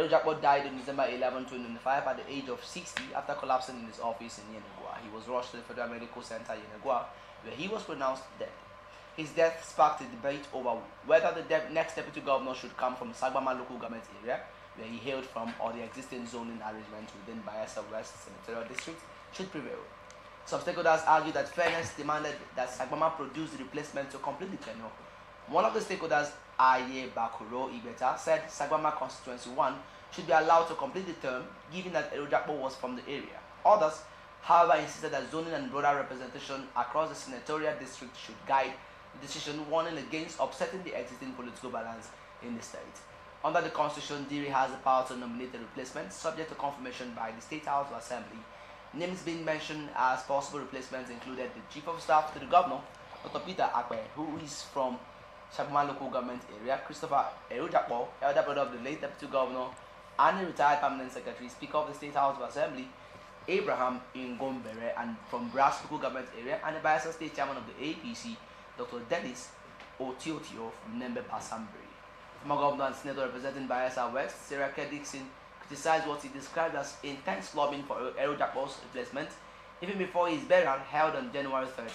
Erojakpo died on December 11, 2025 at the age of 60 after collapsing in his office in Yenagoa. He was rushed to the Federal Medical Center Yenagoa, where he was pronounced dead. His death sparked a debate over whether the next deputy governor should come from Sagbama local government area, where he hailed from, or the existing zoning arrangement within Bayelsa West Senatorial District should prevail. Some stakeholders argued that fairness demanded that Sagbama produce the replacement to complete the tenure. One of the stakeholders, Aye Bakuro Ibeta, said Sagbama Constituency 1 should be allowed to complete the term, given that Erojakpo was from the area. Others, however, insisted that zoning and broader representation across the senatorial district should guide the decision, warning against upsetting the existing political balance in the state. Under the Constitution, Diri has the power to nominate a replacement, subject to confirmation by the State House Assembly. Names being mentioned as possible replacements included the Chief of Staff to the Governor, Dr. Peter Akwe, who is from Sagbama local government area, Christopher Erojakpo, elder brother of the late Deputy Governor and a retired Permanent Secretary, Speaker of the State House of Assembly, Abraham Ngombere, and from Brass local government area, and the Bayelsa State Chairman of the APC, Dr. Dennis Otiotio from Nembe Basambri. Former Governor and Senator representing Bayelsa West, Sarah K. Dixon, criticized what he described as intense lobbying for Erojakpo's replacement, even before his burial held on January 30.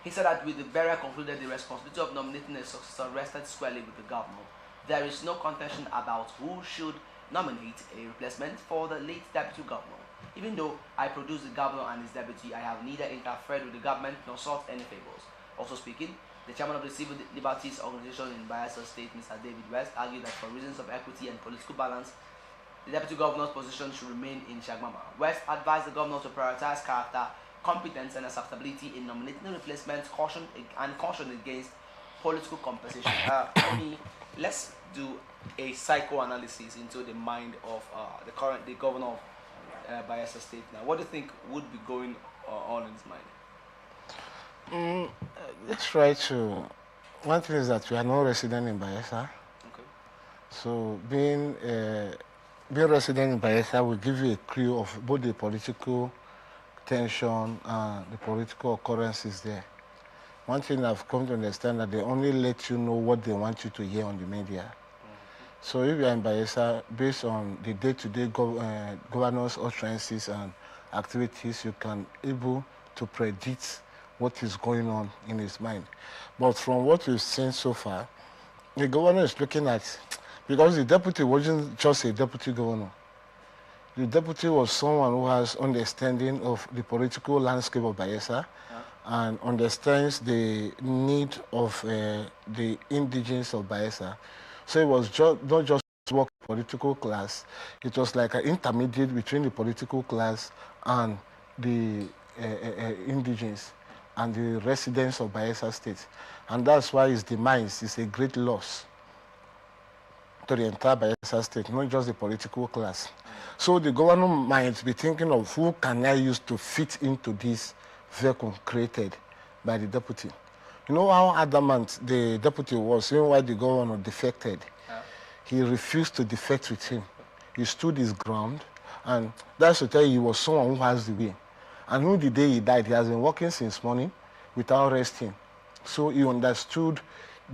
He said that with the burial concluded, the responsibility of nominating a successor rested squarely with the governor. There is no contention about who should nominate a replacement for the late deputy governor. Even though I produced the governor and his deputy, I have neither interfered with the government nor sought any favors. Also speaking, the chairman of the Civil Liberties Organization in Bayelsa State, Mr. David West, argued that for reasons of equity and political balance, the deputy governor's position should remain in Sagbama. West advised the governor to prioritize character, competence, and acceptability in nominating a replacement, caution against political compensation. For me, let's do a psychoanalysis into the mind of the governor of Bayelsa State. Now, what do you think would be going on in his mind? Let's try to. One thing is that we are not resident in Bayelsa. Okay. So being resident in Bayelsa will give you a clue of both the political tension and the political occurrences there. One thing I've come to understand that they only let you know what they want you to hear on the media. So if you're in Bayelsa, based on the day-to-day governor's utterances and activities, you can able to predict what is going on in his mind. But from what we've seen so far, the governor is looking at, because the deputy wasn't just a deputy governor. The deputy was someone who has understanding of the political landscape of Bayelsa and understands the need of the indigenes of Bayelsa. So it was not just work political class, it was like an intermediate between the political class and the indigenes and the residents of Bayelsa State. And that's why his demise is a great loss to the entire Bayelsa State, not just the political class. So the governor might be thinking of who can I use to fit into this vacuum created by the deputy. You know how adamant the deputy was, even while the governor defected. He refused to defect with him. He stood his ground, and that's to tell you he was someone who has the way. And on the day he died, he has been working since morning without resting. So he understood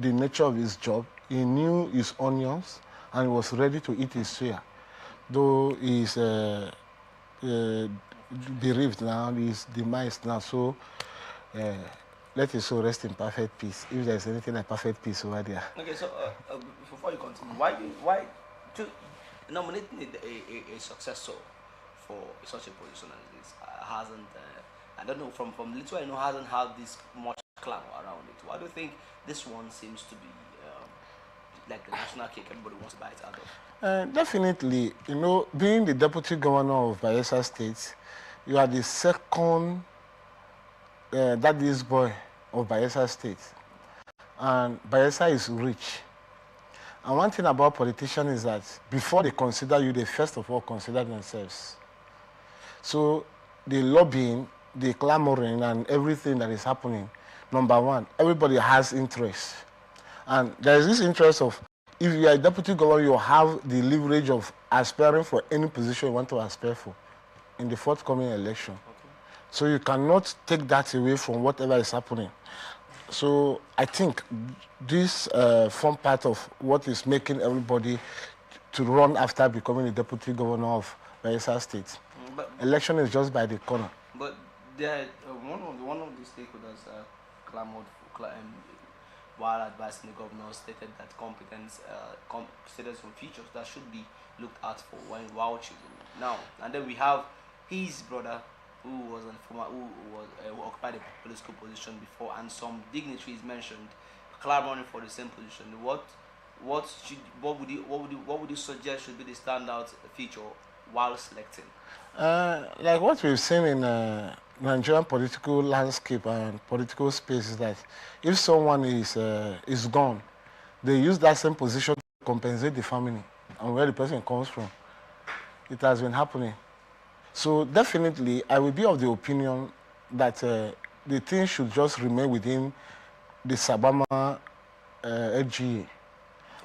the nature of his job. He knew his onions, and he was ready to eat his share. Though he's bereaved now, he's demised now. So let his soul rest in perfect peace, if there's anything like perfect peace over there. Okay, so before you continue, why to nominating a successor for such a position as this hasn't, I don't know, from little I know, hasn't had this much clamor around it? Why do you think this one seems to be like the national cake everybody wants to buy it out of? Definitely, you know, being the deputy governor of Bayelsa State, you are the second daddy's boy of Bayelsa State. And Bayelsa is rich. And one thing about politicians is that before they consider you, they first of all consider themselves. So the lobbying, the clamoring, and everything that is happening, number one, everybody has interest. And there is this interest of, if you are a deputy governor, you have the leverage of aspiring for any position you want to aspire for in the forthcoming election. Okay. So you cannot take that away from whatever is happening. So I think this form part of what is making everybody to run after becoming the deputy governor of Bayelsa State. But Election is just by the corner. But there, one of the stakeholders clamored for, while advising the governor, stated that competence, stated some features that should be looked at for while choosing. Now, and then we have his brother, who was a former, who occupied a political position before, and some dignitaries mentioned clamoring for the same position. What would you suggest should be the standout feature while selecting? Like what we've seen in Nigerian political landscape and political space is that if someone is gone, they use that same position to compensate the family and where the person comes from. It has been happening. So definitely, I will be of the opinion that the thing should just remain within the Sabama FGA.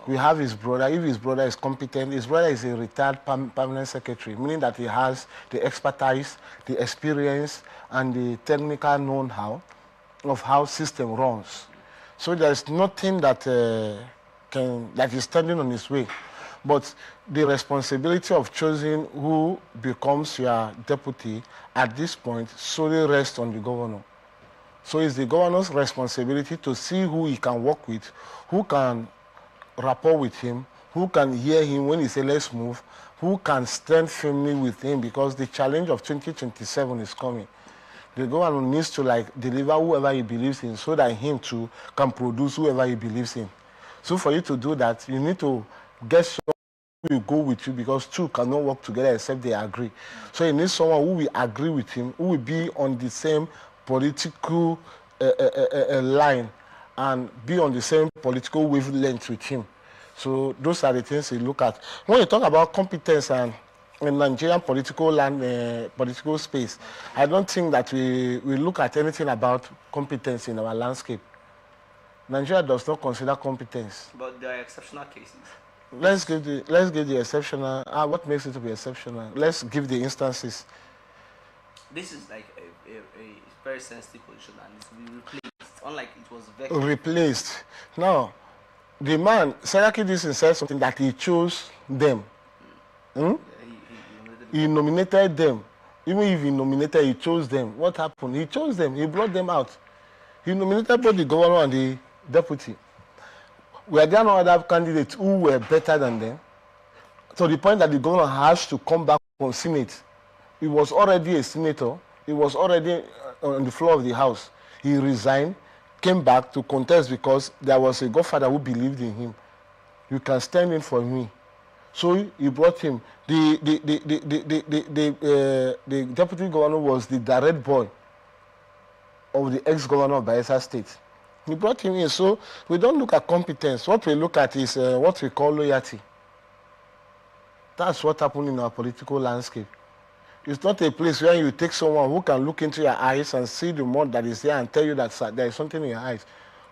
We have his brother. If his brother is competent, his brother is a retired permanent secretary, meaning that he has the expertise, the experience, and the technical know-how of how system runs. So there's nothing that that is standing on his way. But the responsibility of choosing who becomes your deputy at this point solely rests on the governor. So it's the governor's responsibility to see who he can work with, who can rapport with him, who can hear him when he says let's move, who can stand firmly with him, because the challenge of 2027 is coming. The governor needs to deliver whoever he believes in so that him too can produce whoever he believes in. So for you to do that, you need to get someone who will go with you, because two cannot work together except they agree. So you need someone who will agree with him, who will be on the same political line and be on the same political wavelength with him. So those are the things you look at. When you talk about competence and in Nigerian political political space, I don't think that we look at anything about competence in our landscape. Nigeria does not consider competence. But there are exceptional cases. Let's give the exceptional. What makes it to be exceptional? Let's give the instances. This is like a very sensitive position, and it's been replaced. Unlike it was very replaced. Now, the man Saraki Dixon said something that he chose them. Yeah, he nominated them. Even if he nominated, he chose them. What happened? He chose them. He brought them out. He nominated both the governor and the deputy. Were there no other candidates who were better than them? To the point that the governor has to come back from Senate. He was already a senator. He was already on the floor of the House. He resigned, came back to contest because there was a godfather who believed in him. You can stand in for me. So he brought him. The deputy governor was the direct boy of the ex-governor of Bayelsa State. He brought him in. So we don't look at competence. What we look at is what we call loyalty. That's what happened in our political landscape. It's not a place where you take someone who can look into your eyes and see the mud that is there and tell you that there is something in your eyes.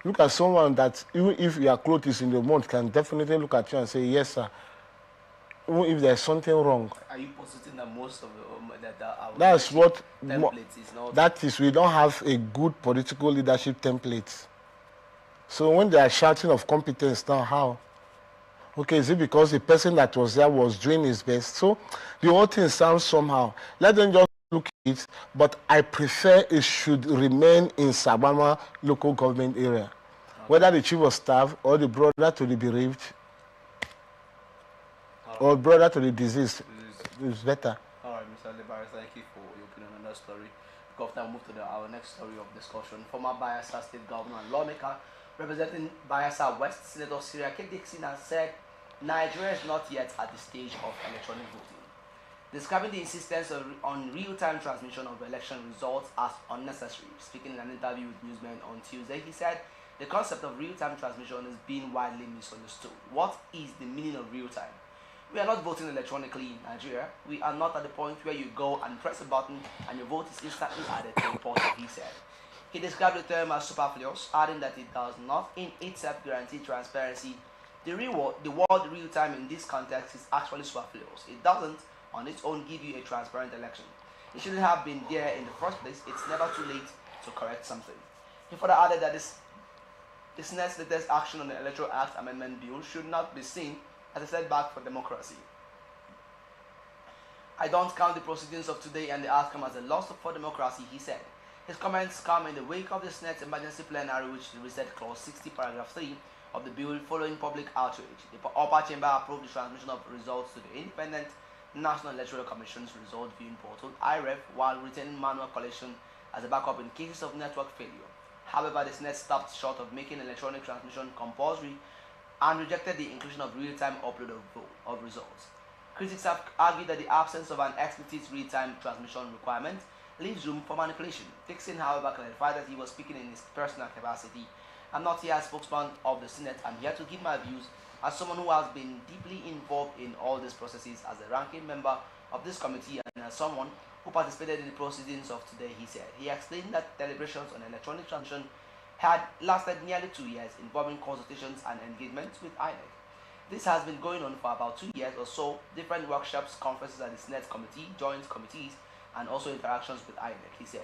Look at someone that, even if your clothes is in the mud, can definitely look at you and say, yes, sir. Even if there's something wrong. Are you positing that most of the that's what templates is not? That is, we don't have a good political leadership template. So when they are shouting of competence now, how? Okay, is it because the person that was there was doing his best? So the whole thing sounds somehow. Let them just look at it, but I prefer it should remain in Sabama local government area. Okay. Whether the chief of staff or the brother to the bereaved or brother to the deceased is better. All right, Mr. Lebari, thank you for your opinion on that story. Because now move to our next story of discussion. Former Bayelsa State Governor and lawmaker representing Bayelsa West, Senator Atn Dixon, has said Nigeria is not yet at the stage of electronic voting, describing the insistence on real-time transmission of election results as unnecessary. Speaking in an interview with newsmen on Tuesday, he said the concept of real-time transmission is being widely misunderstood. What is the meaning of real-time? We are not voting electronically in Nigeria. We are not at the point where you go and press a button and your vote is instantly added to the portal, he said. He described the term as superfluous, adding that it does not in itself guarantee transparency. The word real-time in this context is actually superfluous. It doesn't on its own give you a transparent election. It shouldn't have been there in the first place. It's never too late to correct something. He further added that this next latest action on the Electoral Act Amendment Bill should not be seen as a setback for democracy. I don't count the proceedings of today and the outcome as a loss for democracy, he said. His comments come in the wake of the Senate's emergency plenary, which reset Clause 60, Paragraph 3 of the bill following public outrage. The upper chamber approved the transmission of results to the Independent National Electoral Commission's result viewing portal, IREF, while retaining manual collection as a backup in cases of network failure. However, the Senate stopped short of making electronic transmission compulsory and rejected the inclusion of real-time upload of results. Critics have argued that the absence of an explicit real-time transmission requirement leaves room for manipulation. Dixon, however, clarified that he was speaking in his personal capacity. I'm not here as spokesman of the Senate. I'm here to give my views as someone who has been deeply involved in all these processes as a ranking member of this committee and as someone who participated in the proceedings of today, he said. He explained that deliberations on electronic transmission had lasted nearly 2 years, involving consultations and engagements with INEC. This has been going on for about 2 years or so, different workshops, conferences at the Senate committee, joint committees, and also interactions with INEC, he said.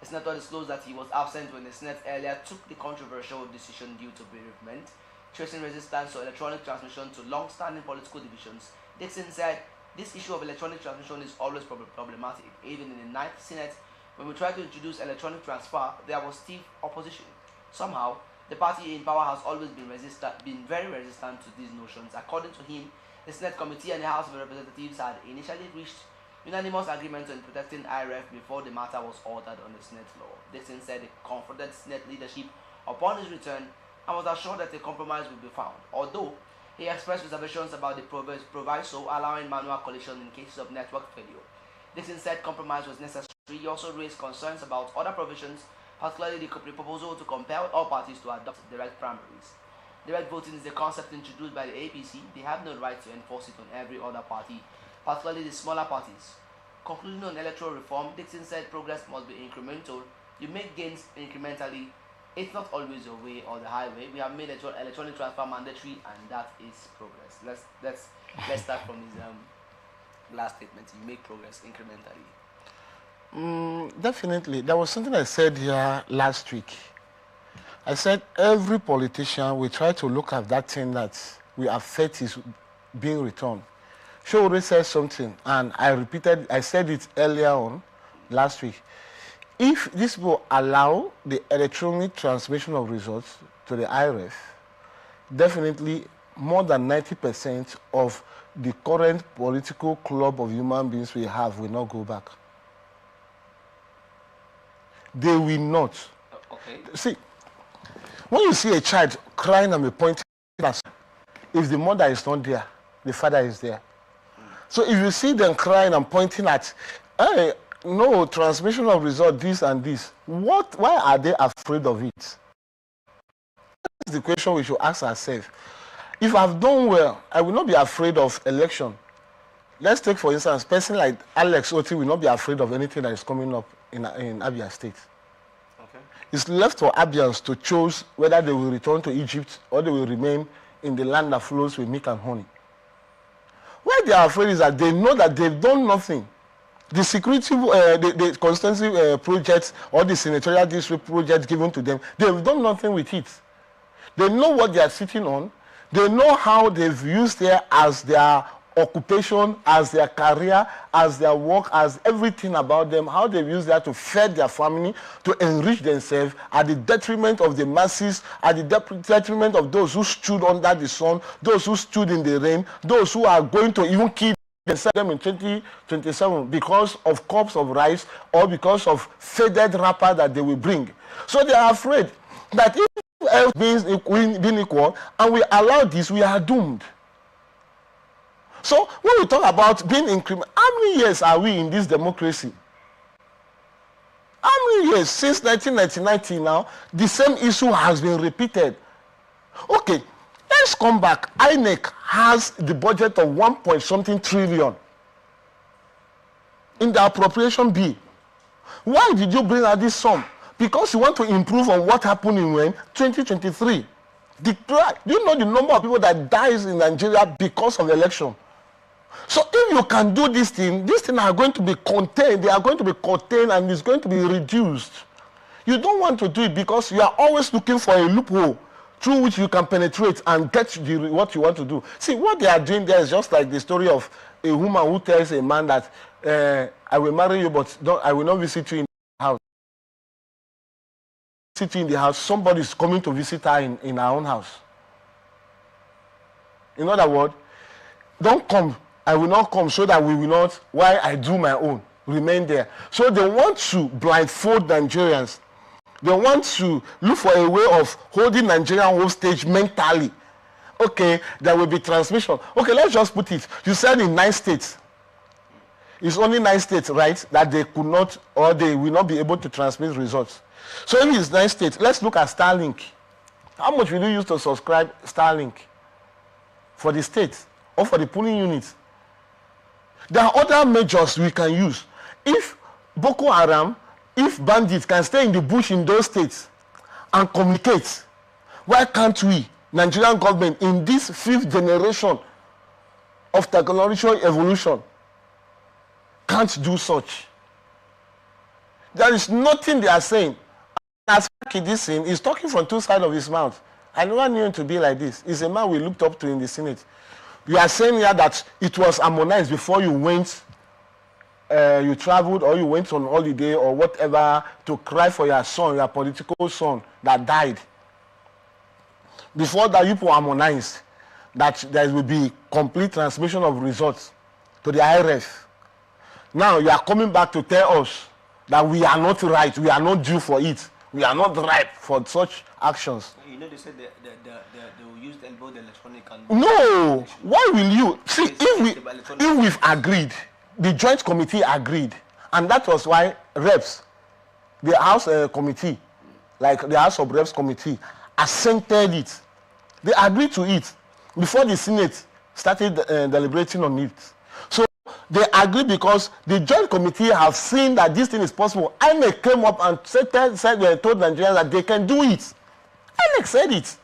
The senator disclosed that he was absent when the Senate earlier took the controversial decision due to bereavement, tracing resistance to electronic transmission to long-standing political divisions. Dixon said, this issue of electronic transmission is always problematic. Even in the 9th Senate, when we tried to introduce electronic transfer, there was stiff opposition. Somehow, the party in power has always been very resistant to these notions. According to him, the Senate Committee and the House of Representatives had initially reached unanimous agreement on protecting IREF before the matter was ordered on the Senate floor. Dixon said he confronted Senate leadership upon his return and was assured that a compromise would be found, although he expressed reservations about the proviso allowing manual collection in cases of network failure. Dixon said compromise was necessary. He also raised concerns about other provisions, particularly the proposal to compel all parties to adopt direct primaries. Direct voting is a concept introduced by the APC. They have no right to enforce it on every other party, particularly the smaller parties. Concluding on electoral reform, Dixon said progress must be incremental. You make gains incrementally. It's not always your way or the highway. We have made electronic transfer mandatory, and that is progress. Let's start from his last statement. You make progress incrementally. Definitely. There was something I said here last week. I said every politician will try to look at that thing that we affect is being returned. Showore said something, and I said it earlier on last week. If this will allow the electronic transmission of results to the IREF, definitely more than 90% of the current political club of human beings we have will not go back. They will not. Okay. See, when you see a child crying and be pointing at, if the mother is not there, the father is there. So if you see them crying and pointing at, hey, no, transmission of result, this and this, why are they afraid of it? That's the question we should ask ourselves. If I've done well, I will not be afraid of election. Let's take, for instance, a person like Alex Oti will not be afraid of anything that is coming up in Abia State. Okay. It's left for Abians to choose whether they will return to Egypt or they will remain in the land that flows with milk and honey. Why they are afraid is that they know that they've done nothing. The security, the constituency projects or the senatorial district projects given to them, they've done nothing with it. They know what they are sitting on. They know how they've used there as their occupation, as their career, as their work, as everything about them, how they've used that to feed their family, to enrich themselves at the detriment of the masses, at the detriment of those who stood under the sun, those who stood in the rain, those who are going to even kill them in 2027 because of cups of rice or because of faded wrapper that they will bring. So they are afraid that if everything being equal and we allow this, we are doomed. So when we talk about being incremental, how many years are we in this democracy? How many years? Since 1999 till now, the same issue has been repeated. Okay, let's come back. INEC has the budget of 1.something trillion in the appropriation bill. Why did you bring out this sum? Because you want to improve on what happened in 2023. Do you know the number of people that dies in Nigeria because of the election? So if you can do these things are going to be contained. They are going to be contained and it's going to be reduced. You don't want to do it because you are always looking for a loophole through which you can penetrate and get what you want to do. See, what they are doing there is just like the story of a woman who tells a man that I will marry you, but I will not visit you in the house. Visit you in the house. Somebody is coming to visit her in her own house. In other words, don't come. I will not come so that we will not, while I do my own, remain there. So they want to blindfold Nigerians. They want to look for a way of holding Nigerian hostage mentally. Okay, there will be transmission. Okay, let's just put it. You said in 9 states. It's only 9 states, right, that they could not or they will not be able to transmit results. So if it's 9 states, let's look at Starlink. How much will you use to subscribe Starlink for the states or for the polling units? There are other measures we can use. If Boko Haram, if bandits can stay in the bush in those states and communicate, why can't we, Nigerian government, in this 5th generation of technological evolution, can't do such? There is nothing they are saying. As Kidisin is talking from 2 sides of his mouth. I never knew him to be like this. He's a man we looked up to in the Senate. You are saying here that it was harmonized before you went, you traveled or you went on holiday or whatever to cry for your son, your political son that died. Before that, you harmonized that there will be complete transmission of results to the IRF. Now you are coming back to tell us that we are not right, we are not due for it, we are not ripe for such actions. You know, they said they will use both electronic and... No! Why will you? See, if we've agreed, the joint committee agreed, and that was why reps, the House committee, like the House of Reps committee, assented it. They agreed to it before the Senate started deliberating on it. So they agreed because the joint committee have seen that this thing is possible. INEC came up and told Nigerians that they can do it. INEC said it.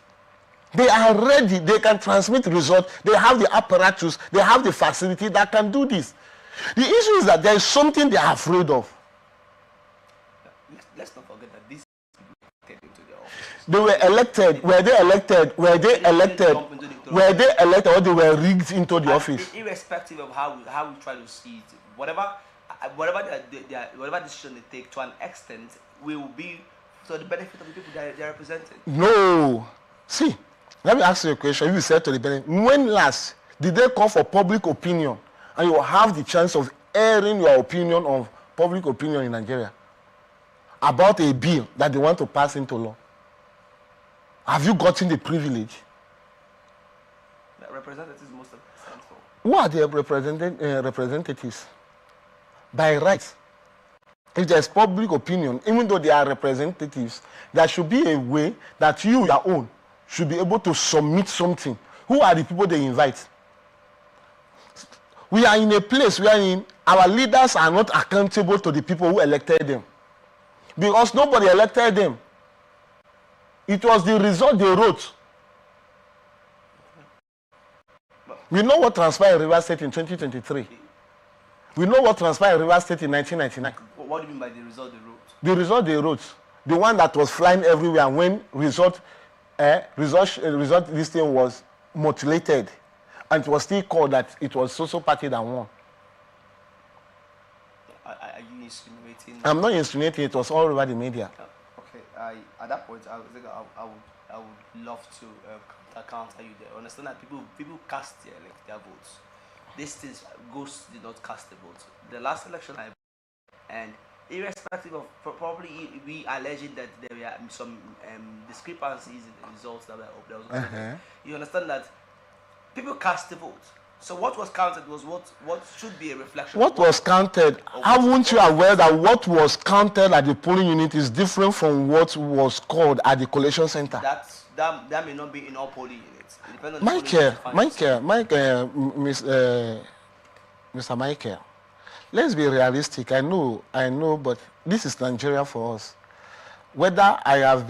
They are ready. They can transmit results. They have the apparatus. They have the facility that can do this. The issue is that there is something they are afraid of. Let's not forget that these people into the office. They were elected. Were they elected? Were they elected? Were they elected or they were rigged into the office? Irrespective of how we try to see it, whatever decision they take, to an extent, will be to the benefit of the people they are representing. No. See, let me ask you a question. If you said to the benefit, when last did they call for public opinion and you have the chance of airing your opinion on public opinion in Nigeria about a bill that they want to pass into law? Have you gotten the privilege? Representatives most of the time. Who are the representatives? By right. If there's public opinion, even though they are representatives, there should be a way that you, your own, should be able to submit something. Who are the people they invite? We are in a place where our leaders are not accountable to the people who elected them. Because nobody elected them. It was the result they wrote. We know what transpired in Rivers State in 2023. We know what transpired in Rivers State in 1999. What do you mean by the result they wrote? The result they wrote. The one that was flying everywhere when result listing was mutilated. And it was still called that it was so party that won. Are you insinuating? I'm not insinuating. It was all over the media. Okay. At that point, I would love to counter you there. Understand that people cast their votes. This things ghosts did not cast the votes. The last election and irrespective of probably we alleging that there were some discrepancies in the results that were you understand that people cast the vote. So what was counted was what should be a reflection. What was counted? Haven't you aware that what was counted at the polling unit is different from what was called at the collation center? That may not be in all polling units. Mr. Michael, let's be realistic. I know, but this is Nigeria for us. Whether I have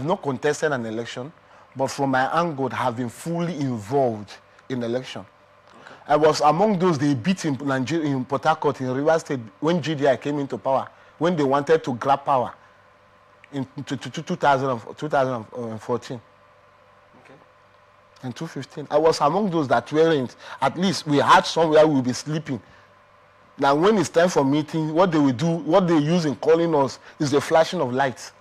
not contested an election, but from my angle, have been fully involved in the election. Okay. I was among those they beat in Nigeria, in Port Harcourt, in Rivers State, when GDI came into power, when they wanted to grab power in 2014. Okay. In 2015. I was among those that weren't. At least we had somewhere we'll be sleeping. Now when it's time for meeting, what they will do, what they use in calling us is the flashing of lights.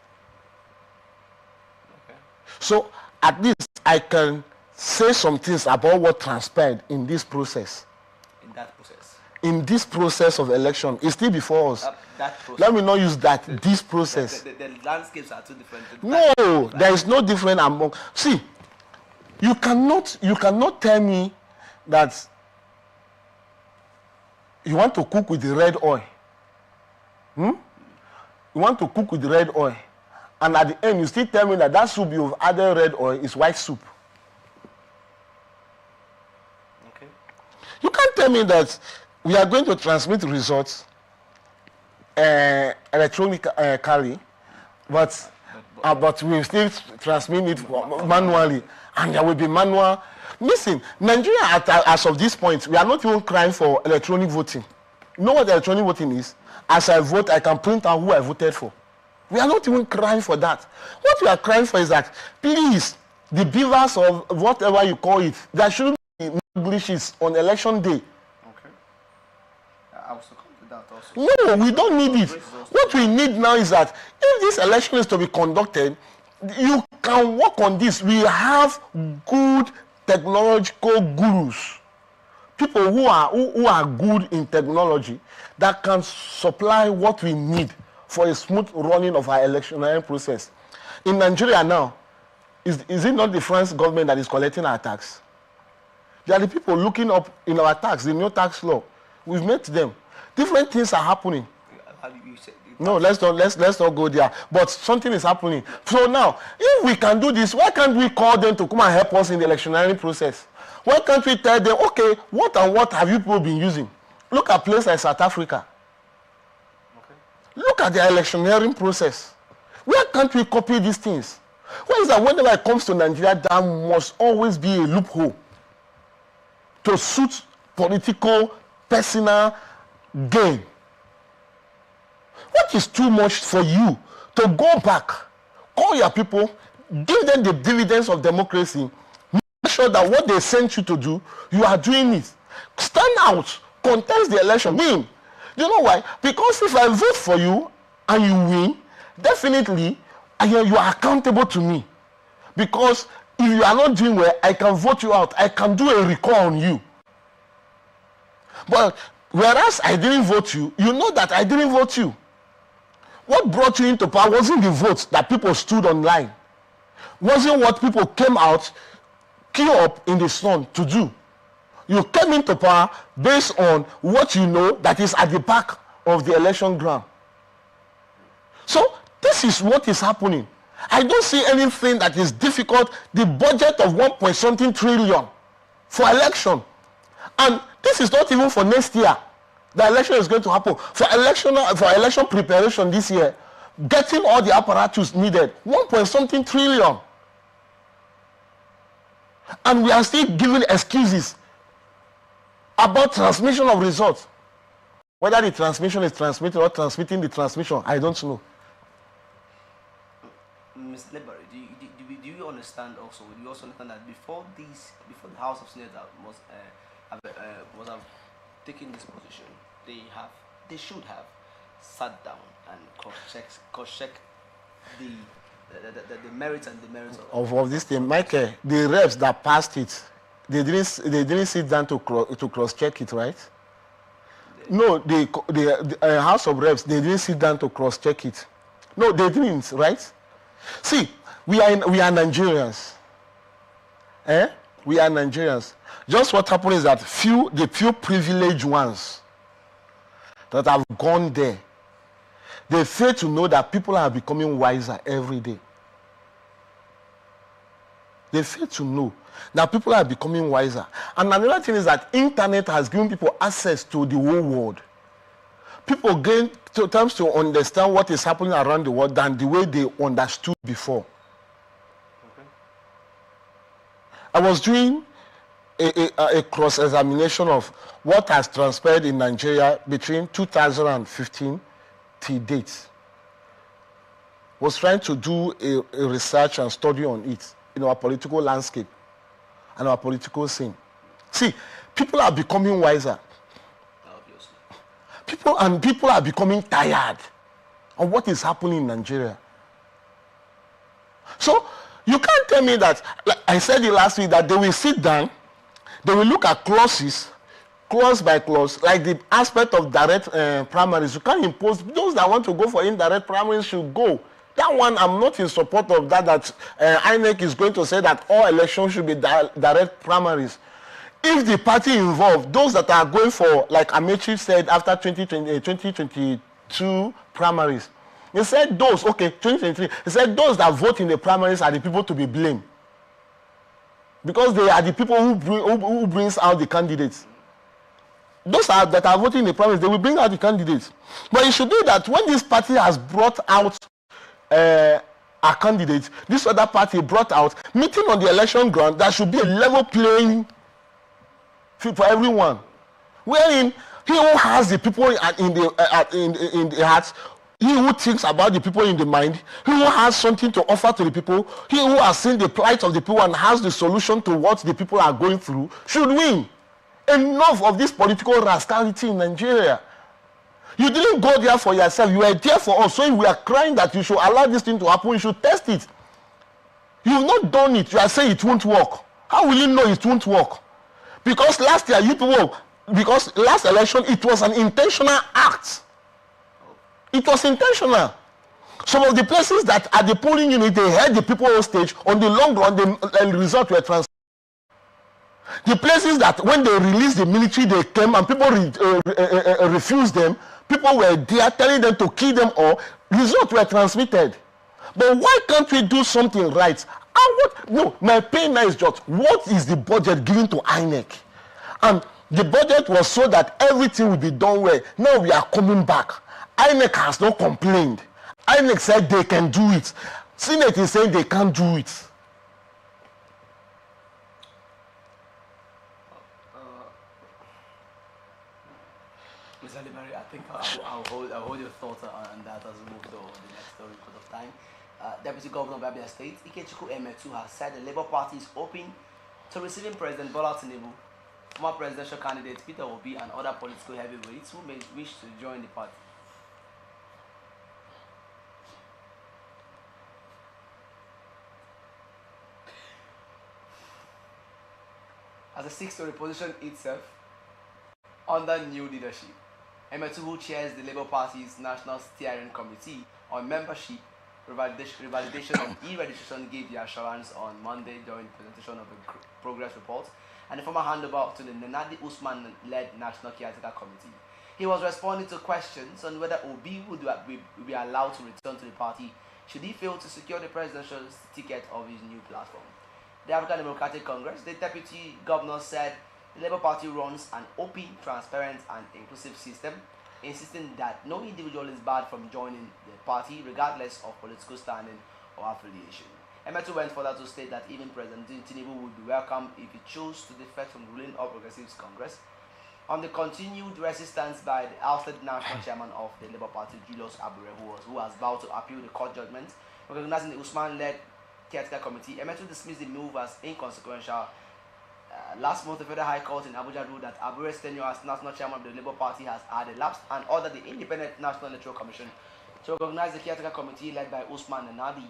Okay. So at least I can say some things about what transpired in this process. In that process. In this process of election, it's still before us. That process. Let me not use that. This process. The landscapes are too different. No, there is no difference among. See, you cannot tell me that you want to cook with the red oil. You want to cook with the red oil, and at the end you still tell me that that soup you've added red oil is white soup. Okay. You can't tell me that we are going to transmit results electronically, but we still transmit it manually, and there will be manual. Listen, Nigeria as of this point, we are not even crying for electronic voting. You know what electronic voting is? As I vote, I can print out who I voted for. We are not even crying for that. What we are crying for is that, please, the beavers or whatever you call it, there shouldn't be glitches on election day. Okay. I also come to that also. No, we don't need it. What we need now is that if this election is to be conducted, you can work on this. We have good technological gurus, people who are good in technology that can supply what we need for a smooth running of our electionary process. In Nigeria now, is it not the French government that is collecting our tax? They are the people looking up in our tax, the new tax law. We've met them. Different things are happening. No, let's not go there. But something is happening. So now, if we can do this, why can't we call them to come and help us in the electionary process? Why can't we tell them, okay, what and what have you people been using? Look at places like South Africa. Okay. Look at the electioneering process. Why can't we copy these things? Why is that whenever it comes to Nigeria, there must always be a loophole to suit political, personal gain? What is too much for you to go back, call your people, give them the dividends of democracy, make sure that what they sent you to do, you are doing it. Stand out, contest the election, win. You know why? Because if I vote for you and you win, definitely you are accountable to me. Because if you are not doing well, I can vote you out. I can do a recall on you. But whereas I didn't vote you, you know that I didn't vote you. What brought you into power wasn't the votes that people stood online. Wasn't what people came out, queue up in the sun to do. You came into power based on what you know that is at the back of the election ground. So this is what is happening. I don't see anything that is difficult. The budget of 1.something trillion for election. And this is not even for next year. The election is going to happen. For election preparation this year, getting all the apparatus needed, 1.something trillion. And we are still giving excuses about transmission of results. Whether the transmission is transmitted or transmitting the transmission, I don't know. Mr. Lebari, do you understand also? Do you also understand that before the House of Senate was have taken this position, they should have sat down and cross-checked the merits and demerits of this thing. Michael, the reps that passed it, they didn't sit down to cross-check it, right? No, the House of Reps, they didn't sit down to cross-check it. No, they didn't, right? See, we are Nigerians. We are Nigerians. Just what happened is that the few privileged ones that have gone there, they fail to know that people are becoming wiser every day. They fail to know that people are becoming wiser. And another thing is that internet has given people access to the whole world. People gain times to understand what is happening around the world than the way they understood before. Okay. I was doing a cross-examination of what has transpired in Nigeria between 2015 till date. was trying to do a research and study on it in our political landscape and our political scene. See, people are becoming wiser. Obviously. People are becoming tired of what is happening in Nigeria. So you can't tell me that, like I said it last week, that they will sit down, they will look at clauses, clause by clause, like the aspect of direct primaries. You can't impose. Those that want to go for indirect primaries should go. That one, I'm not in support of that, that INEC is going to say that all elections should be direct primaries. If the party involved, those that are going for, like Amechi said, after 2022 primaries, he said those, okay, 2023, he said those that vote in the primaries are the people to be blamed. Because they are the people who brings out the candidates. Those that are voting in the primaries, they will bring out the candidates. But you should do that when this party has brought out a candidate, this other party brought out, meeting on the election ground, there should be a level playing field for everyone. Wherein he who has the people in the hearts, he who thinks about the people in the mind, he who has something to offer to the people, he who has seen the plight of the people and has the solution to what the people are going through, should win. Enough of this political rascality in Nigeria. You didn't go there for yourself. You were there for us. So if we are crying that you should allow this thing to happen, you should test it. You've not done it. You are saying it won't work. How will you know it won't work? Because last year, because last election, it was an intentional act. It was intentional. Some of the places that at the polling unit, they held the people on stage. On the long run, the results were transferred. The places that when they released the military, they came and people refused them. People were there telling them to kill them all. Results were transmitted. But why can't we do something right? No, my pain now is just, what is the budget given to INEC? And the budget was so that everything will be done well. Now we are coming back. INEC has not complained. INEC said they can do it. Senate is saying they can't do it. Mr. Limari, I think I'll hold your thoughts on that as we move to the next story because of time. Deputy Governor of Abia State, Ikechukwu Emetu, has said the Labour Party is open to receiving President Bola Tinubu, former presidential candidate Peter Obi, and other political heavyweights who may wish to join the party. As a six-story position itself under new leadership, Emetu, who chairs the Labour Party's National Steering Committee on Membership, Revalidation and E-registration, gave the assurance on Monday during the presentation of a progress report and the former handover to the Nenadi Usman-led National Caretaker Committee. He was responding to questions on whether Obi would be allowed to return to the party should he fail to secure the presidential ticket of his new platform. The African Democratic Congress, the deputy governor said the Labour Party runs an open, transparent and inclusive system, insisting that no individual is barred from joining the party regardless of political standing or affiliation. Emetu went further to state that even President Tinubu would be welcome if he chose to defect from the ruling All Progressives Congress. On the continued resistance by the ousted national chairman of the Labour Party, Julius Abure, who has vowed to appeal the court judgment, recognizing the Usman-led Caretaker Committee, Emetu dismissed the move as inconsequential. Last month, the Federal High Court in Abuja ruled that Abure's tenure as national chairman of the Labour Party has elapsed and ordered the Independent National Electoral Commission to recognize the Caretaker Committee led by Usman and Nadi,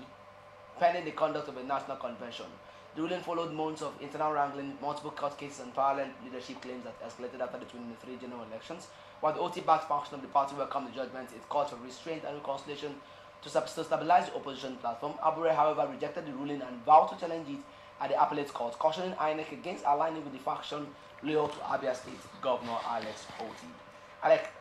pending the conduct of a national convention. The ruling followed months of internal wrangling, multiple court cases, and parallel leadership claims that escalated after the 2023 general elections. While the OT-backed faction of the party welcomed the judgment, it called for restraint and reconciliation to stabilize the opposition platform. Abure, however, rejected the ruling and vowed to challenge it at the appellate court, cautioning INEC against aligning with the faction loyal to Abia State Governor Alex Oti.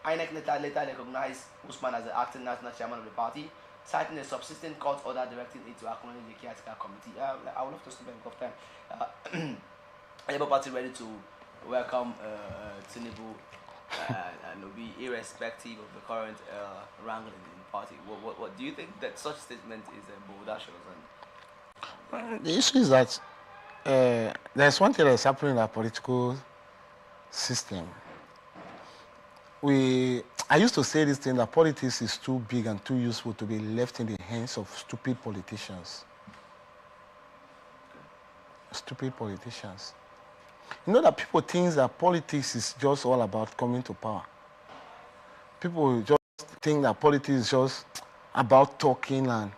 INEC later recognized Usman as the acting national chairman of the party, citing a subsisting court order directing it to acknowledge the Caretaker Committee. I would love to spend a bit of time. Labour Party ready to welcome Tinubu and Obi, irrespective of the current wrangling in the party. What do you think that such statement is bodacious? The issue is that there's one thing that's happening in our political system. I used to say this thing that politics is too big and too useful to be left in the hands of stupid politicians. Stupid politicians. You know that people think that politics is just all about coming to power. People just think that politics is just about talking, and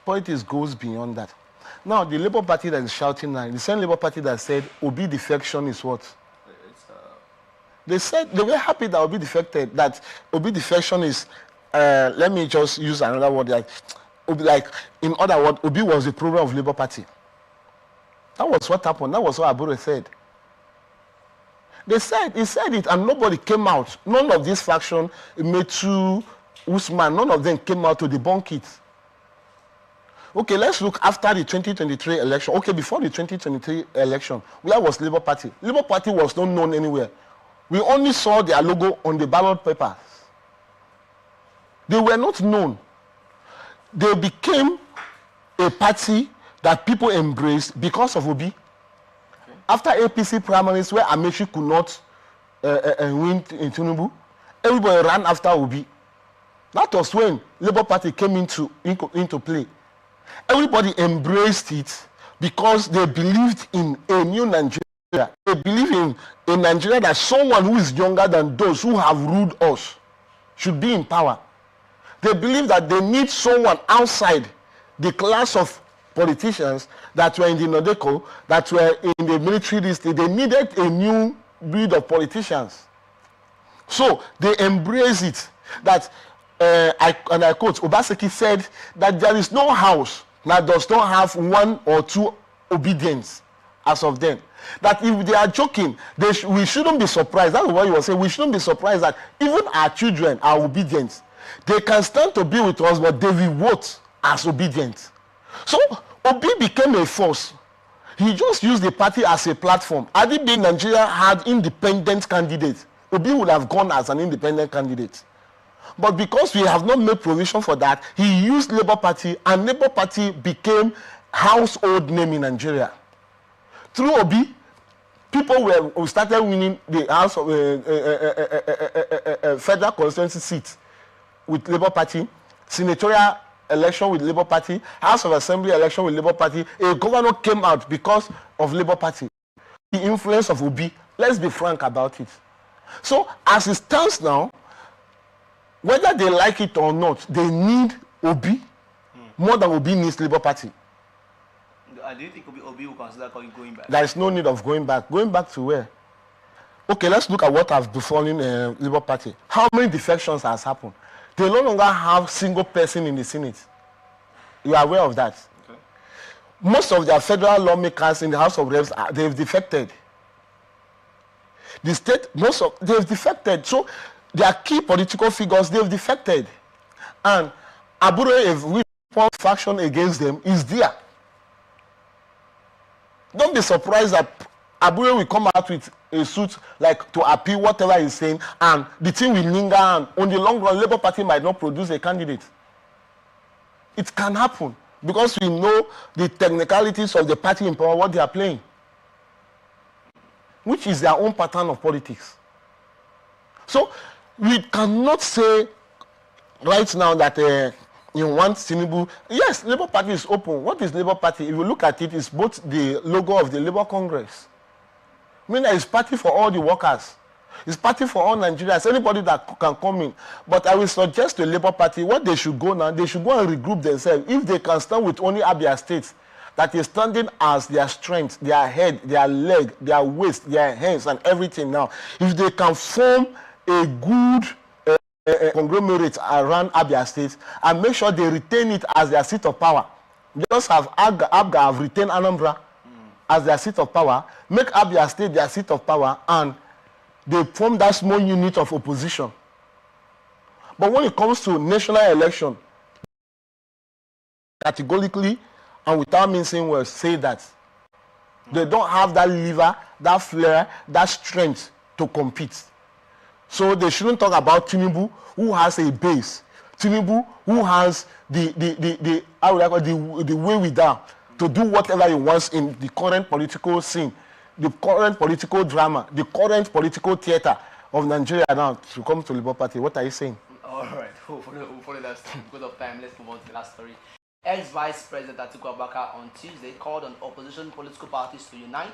politics goes beyond that. Now, the Labour Party that is shouting now, the same Labour Party that said Obi defection is what? They said they were happy that Obi defected, that Obi defection is, let me just use another word, like in other words, Obi was the problem of Labour Party. That was what happened. That was what Abure said. He said it, and nobody came out. None of this faction, Metu, Usman, none of them came out to debunk it. Okay, let's look after the 2023 election. Okay, before the 2023 election, where was Labour Party? Labour Party was not known anywhere. We only saw their logo on the ballot papers. They were not known. They became a party that people embraced because of Obi. Okay. After APC primaries, where Amechi could not win in Tinubu, everybody ran after Obi. That was when Labour Party came into play. Everybody embraced it because they believed in a new Nigeria. They believe in a Nigeria that someone who is younger than those who have ruled us should be in power. They believe that they need someone outside the class of politicians that were in the Nodeco, that were in the military district. They needed a new breed of politicians. So they embrace it. That, I quote, Obaseki said that there is no house that does not have one or two obedience as of then. That if they are joking, we shouldn't be surprised. That's what you were saying. We shouldn't be surprised that even our children are obedient. They can stand to be with us, but they will vote as obedient. So Obi became a force. He just used the party as a platform. Had it been Nigeria had independent candidates, Obi would have gone as an independent candidate. But because we have not made provision for that, he used Labour Party, and Labour Party became household name in Nigeria. Through Obi, people started winning the House of federal constituency seats with Labour Party, senatorial election with Labour Party, House of Assembly election with Labour Party. A governor came out because of Labour Party. The influence of Obi, let's be frank about it. So as it stands now, whether they like it or not, they need Obi more than Obi needs Labour Party. Do you think Obi will consider going back? There is no need of going back. Going back to where? Okay, let's look at what has befallen Labour Party. How many defections has happened? They no longer have single person in the Senate. You are aware of that? Okay. Most of their federal lawmakers in the House of Reps, they've defected. The state, they've defected. So their key political figures, they've defected. And Abure, with one faction against them, is there. Don't be surprised that Abure will come out with a suit like to appeal whatever he's saying, and the thing will linger, and on the long run, Labour Party might not produce a candidate. It can happen because we know the technicalities of the party in power, what they are playing, which is their own pattern of politics. So we cannot say right now that you want Tinubu. Yes, Labour Party is open. What is Labour Party? If you look at it, it's both the logo of the Labour Congress. I mean, it's party for all the workers. It's party for all Nigerians, anybody that can come in. But I will suggest to Labour Party, what they should go now, they should go and regroup themselves. If they can stand with only Abia State, that is standing as their strength, their head, their leg, their waist, their hands, and everything now. If they can form a good conglomerate around Abia State and make sure they retain it as their seat of power. Just have Abga have retained Anambra as their seat of power, make Abia State their seat of power, and they form that small unit of opposition. But when it comes to national election, categorically and without mincing words, say that they don't have that lever, that flair, that strength to compete. So they shouldn't talk about Tinubu, who has a base. Tinubu, who has the way without to do whatever he wants in the current political scene, the current political drama, the current political theater of Nigeria now to come to Labour Party. What are you saying? All right, we'll follow that story. Because of time, let's move on to the last story. Ex-Vice President Atiku Abubakar on Tuesday called on opposition political parties to unite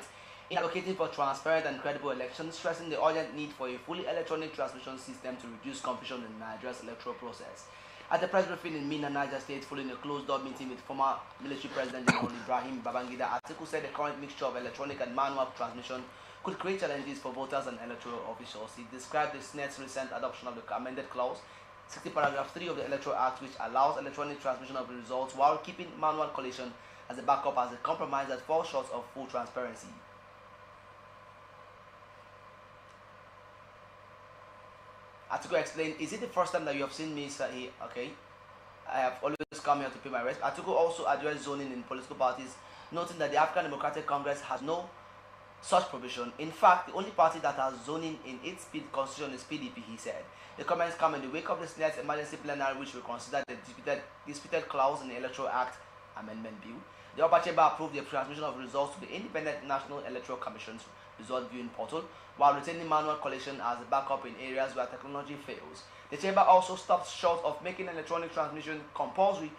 in advocating for transparent and credible elections, stressing the urgent need for a fully electronic transmission system to reduce confusion in Nigeria's electoral process. At the press briefing in Minna, Niger State, following a closed-door meeting with former military President General Ibrahim Babangida, Atiku said the current mixture of electronic and manual transmission could create challenges for voters and electoral officials. He described the Senate's recent adoption of the amended clause 60 paragraph 3 of the Electoral Act, which allows electronic transmission of the results while keeping manual collation as a backup, as a compromise that falls short of full transparency. Atiku explained, "Is it the first time that you have seen me say here? Okay, I have always come here to pay my respect." Atiku also addressed zoning in political parties, noting that the African Democratic Congress has no such provision. In fact, the only party that has zoning in its constitution is PDP, he said. The comments come in the wake of the Senate's emergency plenary, which will consider the disputed clause in the Electoral Act Amendment Bill. The upper chamber approved the transmission of results to the Independent National Electoral Commission's result viewing portal, while retaining manual collation as a backup in areas where technology fails. The chamber also stopped short of making electronic transmission compulsory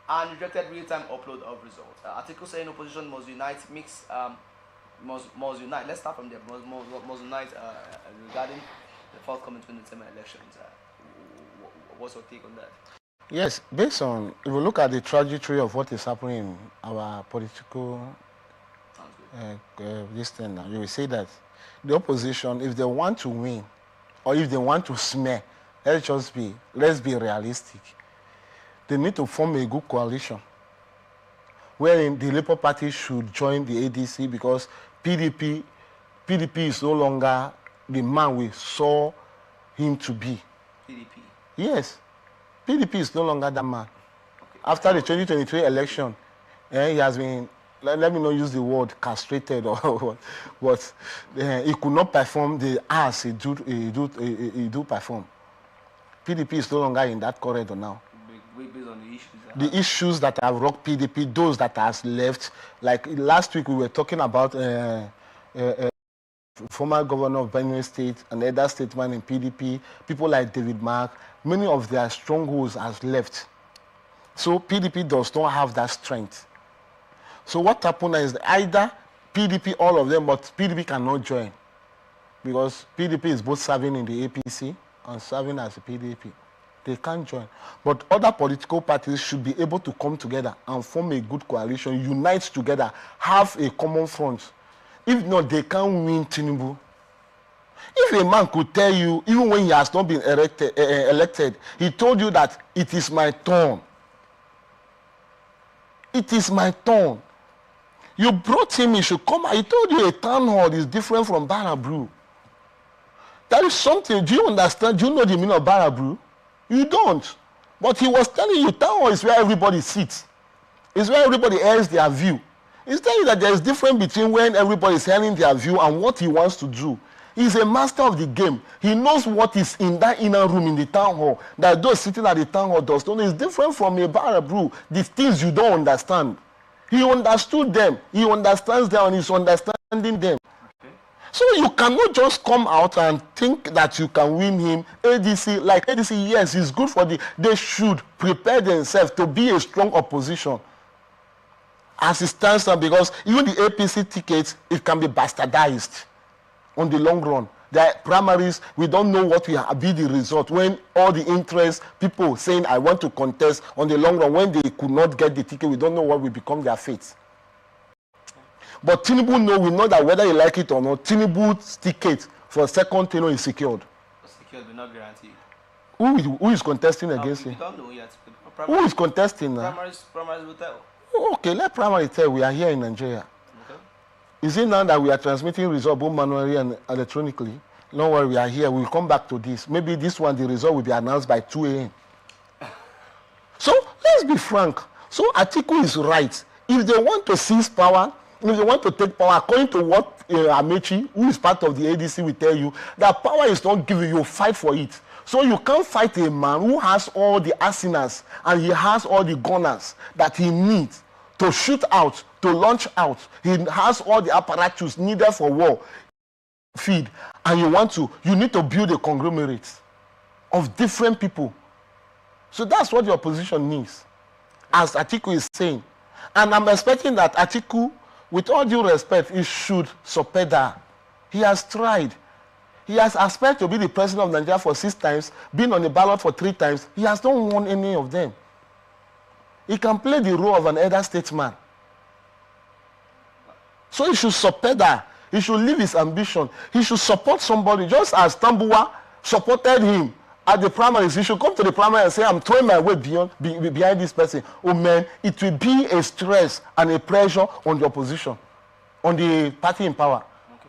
and rejected real-time upload of results. Article saying opposition must unite, must unite. Let's start from there. Must unite regarding the forthcoming 2010 elections. What's your take on that? Yes, based on, if you look at the trajectory of what is happening in our political this thing now, you will see that the opposition, if they want to win, or if they want to smear, let's be realistic. They need to form a good coalition, wherein the Labour Party should join the ADC, because PDP is no longer the man we saw him to be. PDP? Yes. PDP is no longer that man. Okay. After the 2023 election, he has been, let me not use the word castrated or what, but he could not perform the as he do perform. PDP is no longer in that corridor now. Based on the issues. The issues that have rocked PDP, those that has left, like last week we were talking about former governor of Benue State and other statesmen in PDP, people like David Mark, many of their strongholds has left. So PDP does not have that strength. So what happened is either PDP, all of them, but PDP cannot join, because PDP is both serving in the APC and serving as a PDP. They can't join. But other political parties should be able to come together and form a good coalition, unite together, have a common front. If not, they can't win Tinubu. If a man could tell you, even when he has not been elected, he told you that it is my turn. It is my turn. You brought him, he should come. He told you a town hall is different from Barabru. That is something. Do you understand? Do you know the meaning of Barabru? You don't. But he was telling you, town hall is where everybody sits. It's where everybody airs their view. He's telling you that there is difference between when everybody is airing their view and what he wants to do. He's a master of the game. He knows what is in that inner room in the town hall, that those sitting at the town hall does not know. It's different from a Barabru, the things you don't understand. He understood them. He understands them and he's understanding them. Okay. So you cannot just come out and think that you can win him. ADC, like ADC, yes, it's good for they should prepare themselves to be a strong opposition. As it stands now, because even the APC tickets, it can be bastardized on the long run. The primaries, we don't know what will be the result when all the interest, people saying, I want to contest on the long run, when they could not get the ticket, we don't know what will become their fate. But Tinubu we know that whether you like it or not, Tinubu's ticket for second tenure is secured. Secured, but not guaranteed. Who is contesting against him? We don't know yet. Who is contesting now? Primaries will tell. Okay, let primary tell. We are here in Nigeria. Okay. Is it now that we are transmitting results both manually and electronically? No worry, we are here. We'll come back to this. Maybe this one, the result will be announced by 2 a.m. So let's be frank. So Atiku is right. If they want to seize power, if they want to take power, according to what Amechi, who is part of the ADC, will tell you, that power is not given, you fight for it. So you can't fight a man who has all the arsenals and he has all the gunners that he needs to shoot out, to launch out. He has all the apparatus needed for war. Feed. and you need to build a conglomerate of different people. So that's what the opposition needs, as Atiku is saying. And I'm expecting that Atiku, with all due respect, he should support that. He has tried. He has aspired to be the president of Nigeria for 6 times, been on the ballot for 3 times. He has not won any of them. He can play the role of an elder statesman. So he should support that. He should leave his ambition. He should support somebody, just as Tambuwa supported him at the primaries. He should come to the primary and say, I'm throwing my weight behind this person. Oh man, it will be a stress and a pressure on the opposition, on the party in power. Okay.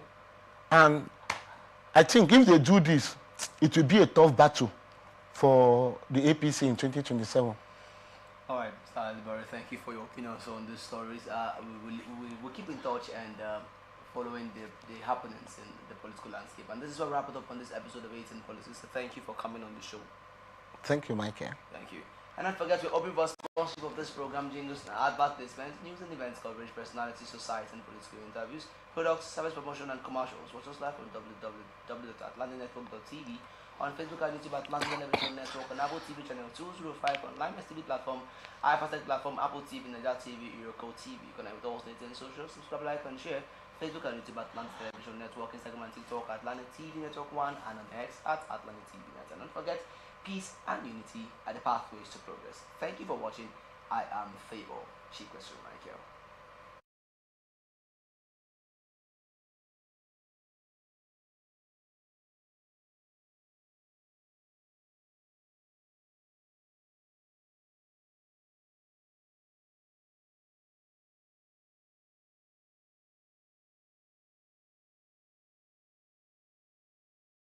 And I think if they do this, it will be a tough battle for the APC in 2027. All right, Mr. Alibari, thank you for your opinions on these stories. We'll keep in touch and following the happenings in the political landscape. And this is what wrap it up on this episode of Atn Politics. So thank you for coming on the show. Thank you, Michael. Thank you. And don't forget, we're open for sponsorship of this program, jingles, advertisements, news and events coverage, personality, society, and political interviews, products, service promotion, and commercials. Watch us live on www.atlantinetwork.tv, on Facebook and YouTube at Atlantic Television Network, on Apple TV channel 205, on Lime TV platform, iPad platform, Apple TV, Nigeria TV, Eurocode TV. Connect with all states and social. Subscribe, like, and share. Facebook and YouTube at Atlantic Television Network, Instagram and TikTok at Atlantic TV Network 1, and on X at Atlantic TV Net. And don't forget, peace and unity are the pathways to progress. Thank you for watching. I am Favor Chikwesuru Michael.